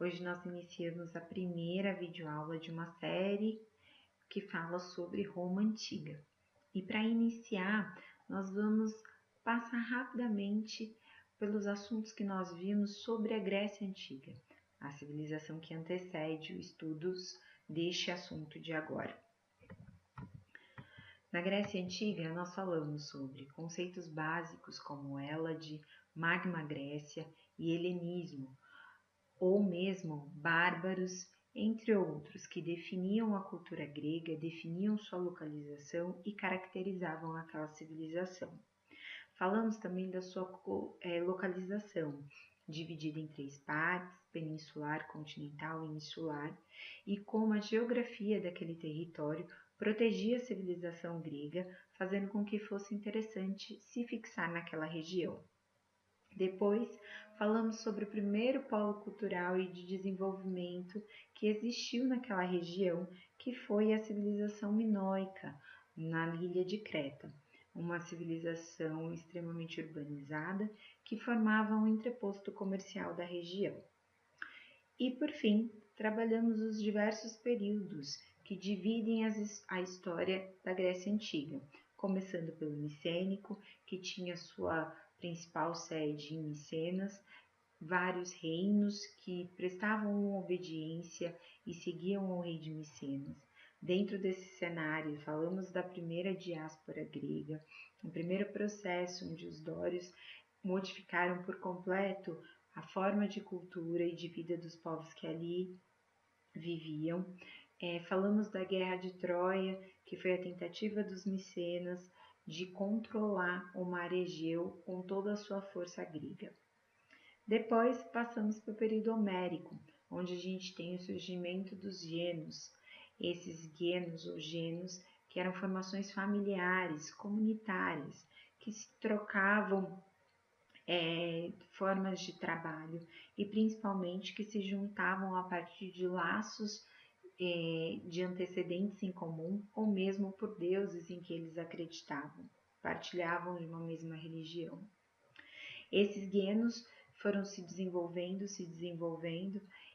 Hoje nós iniciamos a primeira videoaula de uma série que fala sobre Roma Antiga. E para iniciar, nós vamos passar rapidamente pelos assuntos que nós vimos sobre a Grécia Antiga, a civilização que antecede os estudos deste assunto de agora. Na Grécia Antiga, nós falamos sobre conceitos básicos como Hélade, Magna Grécia e helenismo, ou mesmo bárbaros, entre outros, que definiam a cultura grega, definiam sua localização e caracterizavam aquela civilização. Falamos também da sua localização, dividida em 3 partes, peninsular, continental e insular, e como a geografia daquele território protegia a civilização grega, fazendo com que fosse interessante se fixar naquela região. Depois, falamos sobre o primeiro polo cultural e de desenvolvimento que existiu naquela região, que foi a civilização minoica, na ilha de Creta, uma civilização extremamente urbanizada que formava um entreposto comercial da região. E, por fim, trabalhamos os diversos períodos que dividem a história da Grécia Antiga, começando pelo Micênico, que tinha sua principal sede em Micenas, vários reinos que prestavam obediência e seguiam o rei de Micenas. Dentro desse cenário, falamos da primeira diáspora grega, o primeiro processo onde os dórios modificaram por completo a forma de cultura e de vida dos povos que ali viviam. Falamos da Guerra de Troia, que foi a tentativa dos micenas de controlar o mar Egeu com toda a sua força grega. Depois passamos para o período homérico, onde a gente tem o surgimento dos genos. Esses genos ou genos que eram formações familiares, comunitárias, que se trocavam formas de trabalho e principalmente que se juntavam a partir de laços de antecedentes em comum ou mesmo por deuses em que eles acreditavam, partilhavam de uma mesma religião. Esses genos foram se desenvolvendo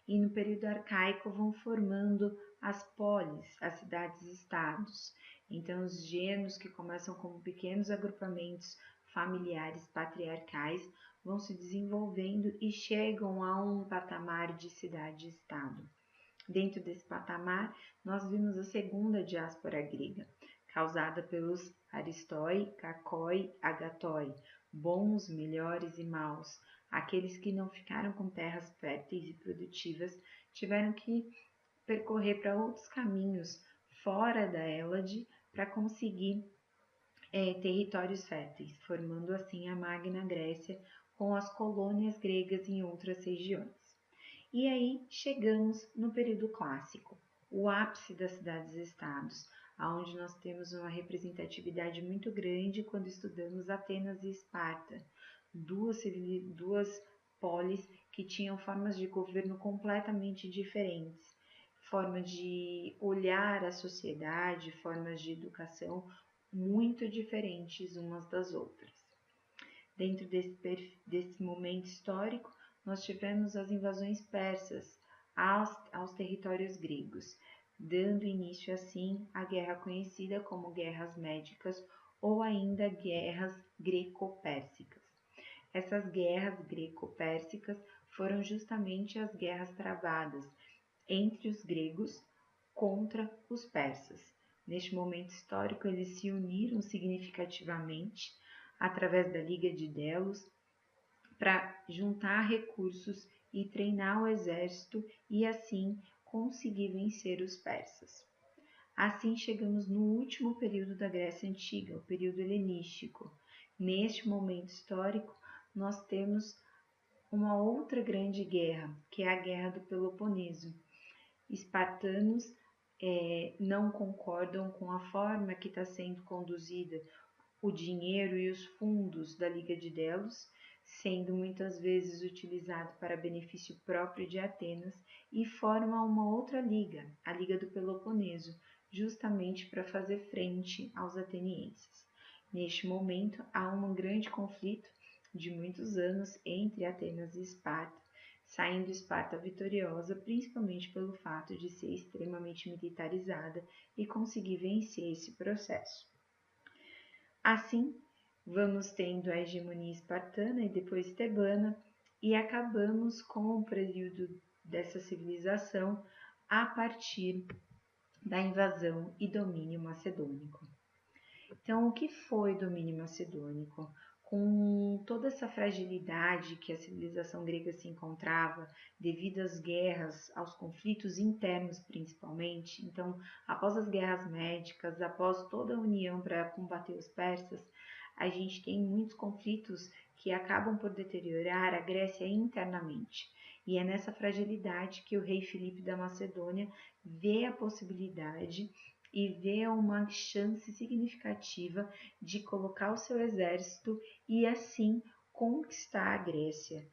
e no período arcaico vão formando as polis, as cidades-estados. Então os genos que começam como pequenos agrupamentos familiares patriarcais vão se desenvolvendo e chegam a um patamar de cidade-estado. Dentro desse patamar, nós vimos a segunda diáspora grega, causada pelos aristói, kakoi, agatói, bons, melhores e maus. Aqueles que não ficaram com terras férteis e produtivas tiveram que percorrer para outros caminhos fora da Hélade para conseguir territórios férteis, formando assim a Magna Grécia com as colônias gregas em outras regiões. E aí chegamos no período clássico, o ápice das cidades-estados, onde nós temos uma representatividade muito grande quando estudamos Atenas e Esparta, duas polis que tinham formas de governo completamente diferentes, formas de olhar a sociedade, formas de educação muito diferentes umas das outras. Dentro desse momento histórico, nós tivemos as invasões persas aos territórios gregos, dando início assim à guerra conhecida como Guerras Médicas ou ainda Guerras Greco-Pérsicas. Essas guerras greco-pérsicas foram justamente as guerras travadas entre os gregos contra os persas. Neste momento histórico, eles se uniram significativamente através da Liga de Delos para juntar recursos e treinar o exército e assim conseguir vencer os persas. Assim chegamos no último período da Grécia Antiga, o período helenístico. Neste momento histórico, nós temos uma outra grande guerra, que é a Guerra do Peloponeso. Espartanos não concordam com a forma que está sendo conduzida o dinheiro e os fundos da Liga de Delos, sendo muitas vezes utilizado para benefício próprio de Atenas, e formam uma outra liga, a Liga do Peloponeso, justamente para fazer frente aos atenienses. Neste momento, há um grande conflito de muitos anos entre Atenas e Esparta, saindo Esparta vitoriosa, principalmente pelo fato de ser extremamente militarizada e conseguir vencer esse processo. Assim, vamos tendo a hegemonia espartana e depois tebana, e acabamos com o período dessa civilização a partir da invasão e domínio macedônico. Então, o que foi o domínio macedônico? Com toda essa fragilidade que a civilização grega se encontrava, devido às guerras, aos conflitos internos principalmente, então, após as guerras médicas, após toda a união para combater os persas, a gente tem muitos conflitos que acabam por deteriorar a Grécia internamente. E é nessa fragilidade que o rei Filipe da Macedônia vê a possibilidade e vê uma chance significativa de colocar o seu exército e assim conquistar a Grécia,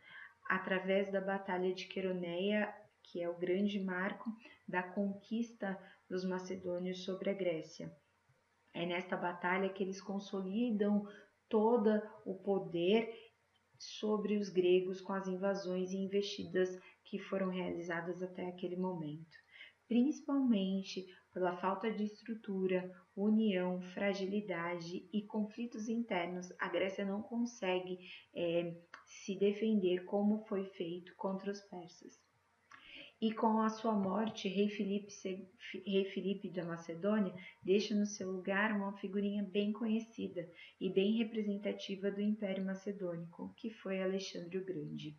através da Batalha de Queroneia, que é o grande marco da conquista dos macedônios sobre a Grécia. É nesta batalha que eles consolidam todo o poder sobre os gregos com as invasões e investidas que foram realizadas até aquele momento. Principalmente pela falta de estrutura, união, fragilidade e conflitos internos, a Grécia não consegue se defender como foi feito contra os persas. E com a sua morte, rei Filipe da Macedônia deixa no seu lugar uma figurinha bem conhecida e bem representativa do Império Macedônico, que foi Alexandre o Grande.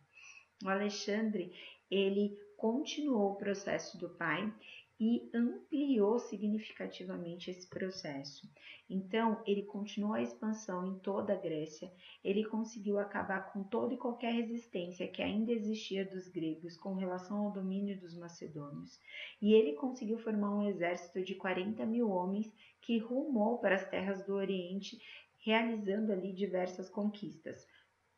O Alexandre, ele continuou o processo do pai e ampliou significativamente esse processo. Então, ele continuou a expansão em toda a Grécia, ele conseguiu acabar com toda e qualquer resistência que ainda existia dos gregos com relação ao domínio dos macedônios, e ele conseguiu formar um exército de 40 mil homens que rumou para as terras do Oriente, realizando ali diversas conquistas.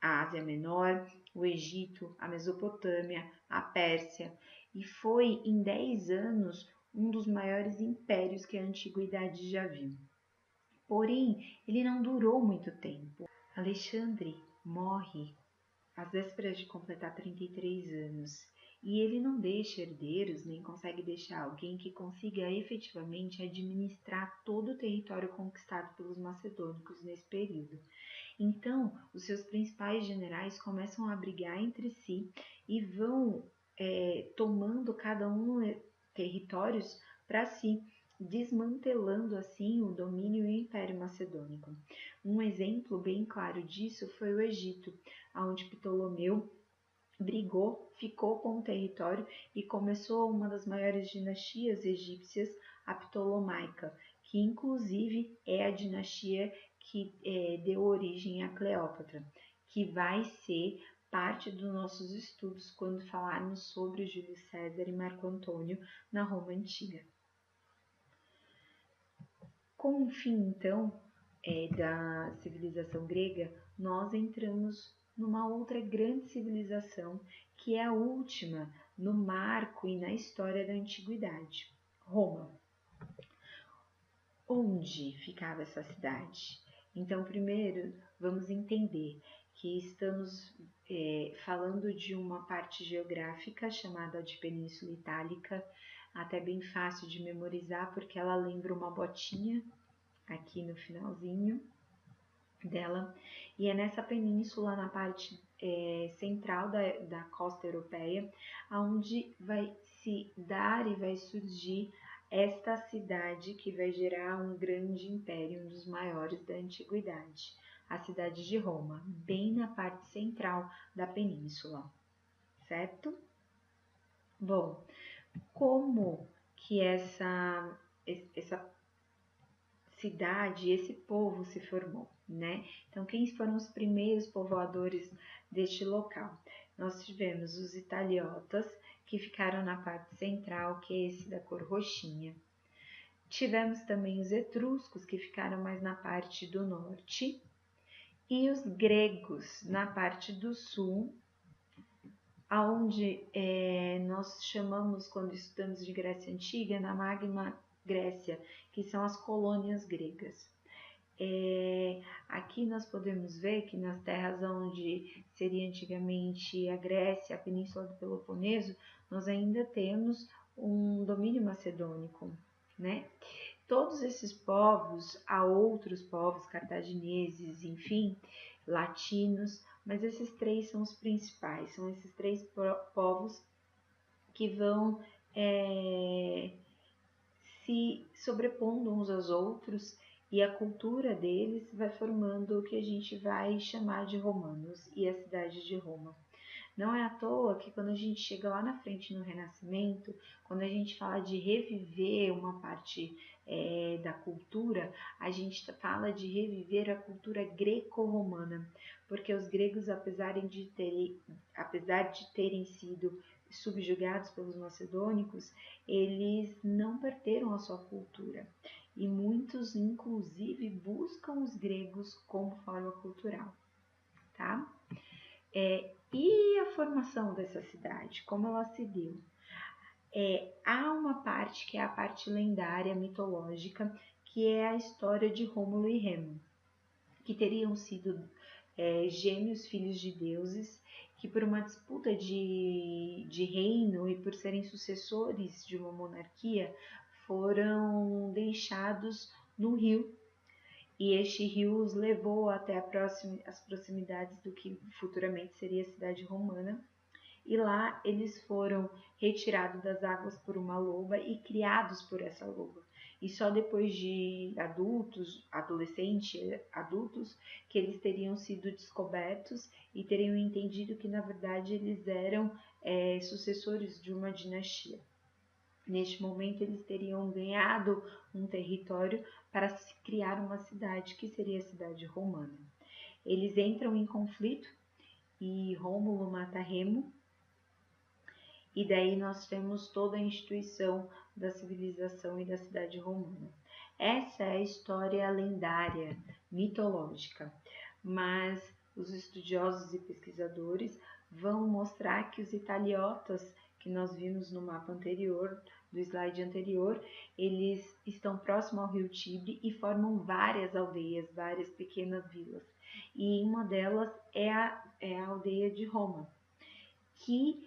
A Ásia Menor, o Egito, a Mesopotâmia, a Pérsia, e foi em 10 anos um dos maiores impérios que a antiguidade já viu. Porém, ele não durou muito tempo. Alexandre morre às vésperas de completar 33 anos e ele não deixa herdeiros nem consegue deixar alguém que consiga efetivamente administrar todo o território conquistado pelos macedônicos nesse período. Então, os seus principais generais começam a brigar entre si e vão tomando cada um territórios para si, desmantelando assim o domínio e o Império Macedônico. Um exemplo bem claro disso foi o Egito, onde Ptolomeu brigou, ficou com o território e começou uma das maiores dinastias egípcias, a Ptolomaica, que inclusive é a dinastia que deu origem a Cleópatra, que vai ser parte dos nossos estudos quando falarmos sobre Júlio César e Marco Antônio na Roma Antiga. Com o fim, então, da civilização grega, nós entramos numa outra grande civilização, que é a última no marco e na história da antiguidade, Roma. Onde ficava essa cidade? Então, primeiro, vamos entender que estamos falando de uma parte geográfica chamada de Península Itálica, até bem fácil de memorizar, porque ela lembra uma botinha aqui no finalzinho dela, e é nessa península, na parte central da costa europeia, onde vai se dar e vai surgir esta cidade que vai gerar um grande império, um dos maiores da antiguidade, a cidade de Roma, bem na parte central da península, certo? Bom, como que essa cidade, esse povo se formou, né? Então, quem foram os primeiros povoadores deste local? Nós tivemos os italiotas, que ficaram na parte central, que é esse da cor roxinha. Tivemos também os etruscos, que ficaram mais na parte do norte, e os gregos na parte do sul, aonde nós chamamos, quando estudamos de Grécia Antiga, na Magna Grécia, que são as colônias gregas. Aqui nós podemos ver que nas terras onde seria antigamente a Grécia, a Península do Peloponeso, nós ainda temos um domínio macedônico, né? Todos esses povos, há outros povos cartagineses, enfim, latinos, mas esses três são os principais, são esses três povos que vão se sobrepondo uns aos outros, e a cultura deles vai formando o que a gente vai chamar de romanos e a cidade de Roma. Não é à toa que quando a gente chega lá na frente no Renascimento, quando a gente fala de reviver uma parte da cultura, a gente fala de reviver a cultura greco-romana, porque os gregos, apesar de terem sido subjugados pelos macedônicos, eles não perderam a sua cultura. E muitos, inclusive, buscam os gregos como forma cultural, tá? E a formação dessa cidade, como ela se deu? Há uma parte que é a parte lendária, mitológica, que é a história de Rômulo e Remo, que teriam sido gêmeos filhos de deuses, que por uma disputa de reino e por serem sucessores de uma monarquia, foram deixados no rio, e este rio os levou até as proximidades do que futuramente seria a cidade romana, e lá eles foram retirados das águas por uma loba e criados por essa loba. E só depois de adultos, que eles teriam sido descobertos e teriam entendido que na verdade eles eram sucessores de uma dinastia. Neste momento eles teriam ganhado um território para se criar uma cidade, que seria a cidade romana. Eles entram em conflito e Rômulo mata Remo, e daí nós temos toda a instituição da civilização e da cidade romana. Essa é a história lendária, mitológica, mas os estudiosos e pesquisadores vão mostrar que os italiotas, que nós vimos no mapa anterior, do slide anterior, eles estão próximo ao rio Tibre e formam várias aldeias, várias pequenas vilas. E uma delas é a aldeia de Roma, que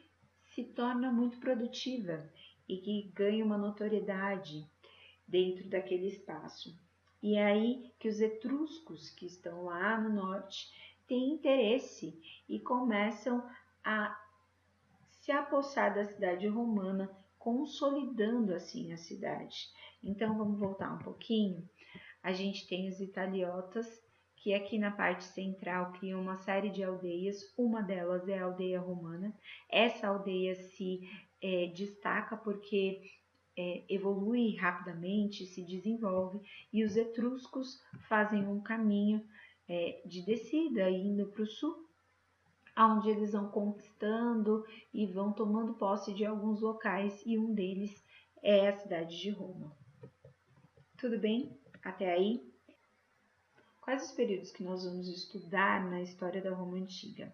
se torna muito produtiva e que ganha uma notoriedade dentro daquele espaço. E é aí que os etruscos, que estão lá no norte, têm interesse e começam a se apossar da cidade romana, consolidando assim a cidade. Então vamos voltar um pouquinho. A gente tem os italiotas, que aqui na parte central criam uma série de aldeias, uma delas é a aldeia romana. Essa aldeia se destaca porque evolui rapidamente, se desenvolve, e os etruscos fazem um caminho de descida, indo para o sul, onde eles vão conquistando e vão tomando posse de alguns locais, e um deles é a cidade de Roma. Tudo bem? Até aí? Quais os períodos que nós vamos estudar na história da Roma Antiga?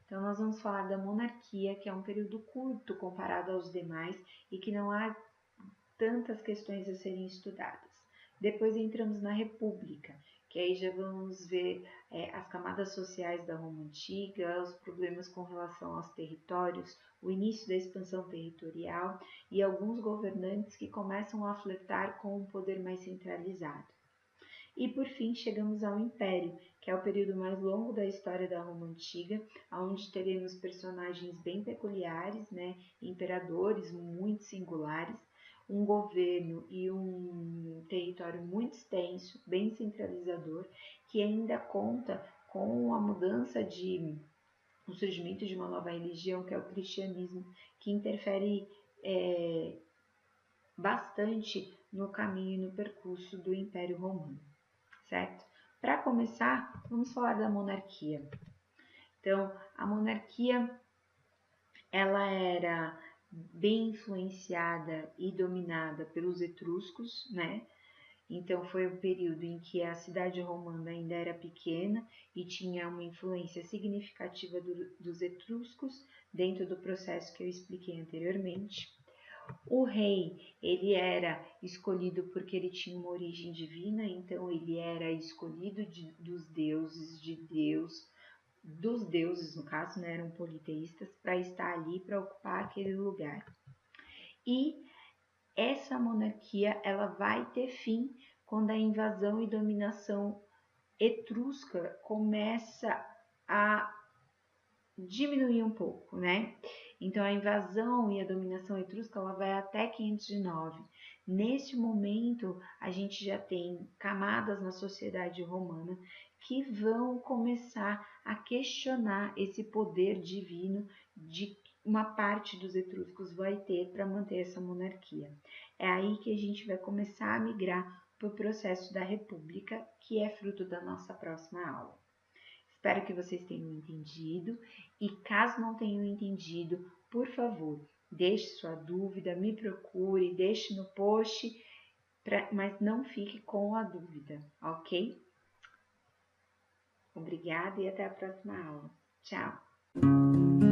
Então, nós vamos falar da monarquia, que é um período curto comparado aos demais e que não há tantas questões a serem estudadas. Depois entramos na República, que aí já vamos ver as camadas sociais da Roma Antiga, os problemas com relação aos territórios, o início da expansão territorial e alguns governantes que começam a flertar com um poder mais centralizado. E por fim chegamos ao Império, que é o período mais longo da história da Roma Antiga, onde teremos personagens bem peculiares, né, imperadores muito singulares, um governo e um território muito extenso, bem centralizador, que ainda conta com a mudança o surgimento de uma nova religião, que é o cristianismo, que interfere bastante no caminho e no percurso do Império Romano, certo? Para começar, vamos falar da monarquia. Então, a monarquia, ela era bem influenciada e dominada pelos etruscos, né? Então, foi um período em que a cidade romana ainda era pequena e tinha uma influência significativa dos etruscos dentro do processo que eu expliquei anteriormente. O rei, ele era escolhido porque ele tinha uma origem divina, então ele era escolhido dos deuses, no caso, né, eram politeístas, para estar ali, para ocupar aquele lugar. E essa monarquia, ela vai ter fim quando a invasão e dominação etrusca começa a diminuir um pouco, né? Então a invasão e a dominação etrusca ela vai até 509. Neste momento a gente já tem camadas na sociedade romana que vão começar a questionar esse poder divino de uma parte dos etruscos vai ter para manter essa monarquia. É aí que a gente vai começar a migrar para o processo da república, que é fruto da nossa próxima aula. Espero que vocês tenham entendido e caso não tenham entendido, por favor, deixe sua dúvida, me procure, deixe no post, mas não fique com a dúvida, ok? Obrigada e até a próxima aula. Tchau!